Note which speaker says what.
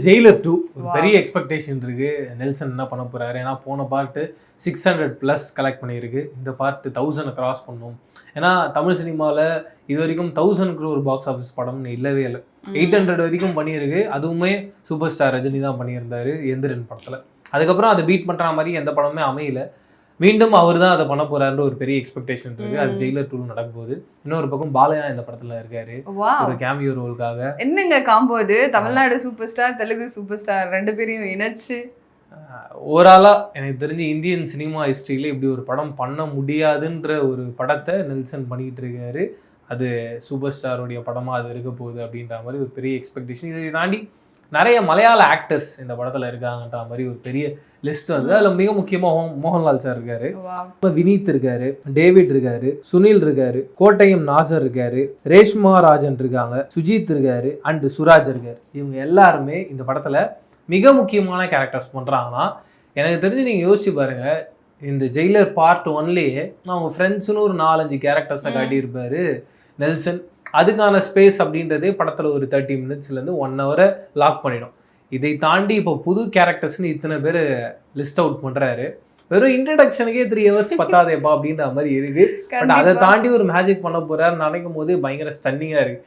Speaker 1: Jailer 2 ஒரு பெரிய expectation இருக்கு. நெல்சன் என்ன பண்ண போறாரு? ஏன்னா போன பார்ட் 600+ கலெக்ட் பண்ணியிருக்கு. இந்த பார்ட் 1000 கிராஸ் பண்ணும். ஏன்னா தமிழ் சினிமாவில் இது வரைக்கும் 1000 crore பாக்ஸ் ஆஃபீஸ் படம்னு இல்லவே இல்லை. 800 வரைக்கும் பண்ணியிருக்கு. அதுவுமே சூப்பர் ஸ்டார் ரஜினி தான் பண்ணியிருந்தாரு எந்திரன் படத்தில். அதுக்கப்புறம் அதை பீட் பண்ணுற மாதிரி எந்த படமே அமையல. மீண்டும் அவர் தான் அதை பண்ண போறாருன்ற ஒரு பெரிய எக்ஸ்பெக்டேஷன் இருக்கு. அது ஜெயிலர் 2 நடக்க போகுது. இன்னொரு பக்கம் பாலையா இந்த படத்துல இருக்காரு ஒரு கேமியோ ரோலுக்காக.
Speaker 2: என்னங்க காம்போ இது? Tamil Nadu super star, Telugu super star ரெண்டு பேரையும் இணைச்சு
Speaker 1: ஓவராலா எனக்கு தெரிஞ்சு இந்தியன் சினிமா ஹிஸ்டரியில இப்படி ஒரு படம் பண்ண முடியாதுன்ற ஒரு படத்தை நெல்சன் பண்ணிட்டு இருக்காரு. அது சூப்பர் ஸ்டாருடைய படமா அது இருக்க போகுது அப்படின்ற மாதிரி ஒரு பெரிய எக்ஸ்பெக்டேஷன். இதை தாண்டி நிறைய மலையாள ஆக்டர்ஸ் இந்த படத்துல இருக்காங்கன்ற மாதிரி ஒரு பெரிய லிஸ்ட் வந்து அதுல மிக முக்கியமாக மோகன்லால் சார் இருக்காரு, இப்போ வினீத் இருக்காரு, டேவிட் இருக்காரு, சுனில் இருக்காரு, கோட்டயம் நாசர் இருக்காரு, ரேஷ்மா ராஜன் இருக்காங்க, சுஜித் இருக்காரு அண்ட் சுராஜ் இருக்காரு. இவங்க எல்லாருமே இந்த படத்துல மிக முக்கியமான கேரக்டர்ஸ் பண்றாங்கன்னா எனக்கு தெரிஞ்சு நீங்க யோசிச்சு பாருங்க. இந்த ஜெயிலர் பார்ட் 1லயே அவங்க ஃப்ரெண்ட்ஸ்னு ஒரு 4-5 கேரக்டர்ஸை காட்டியிருப்பாரு நெல்சன். அதுக்கான ஸ்பேஸ் அப்படின்றதே படத்தில் ஒரு 30 minutesலேருந்து 1 hour லாக் பண்ணிடும். இதை தாண்டி இப்போ புது கேரக்டர்ஸ்னு இத்தனை பேர் லிஸ்ட் அவுட் பண்ணுறாரு. வெறும் இன்ட்ரடக்ஷனுக்கே 3 hours பத்தாதேப்பா அப்படின்ற மாதிரி இருக்கு. பட் அதை தாண்டி ஒரு மேஜிக் பண்ண போறாரு நினைக்கும் போது பயங்கர ஸ்டன்னிங்காக இருக்கு.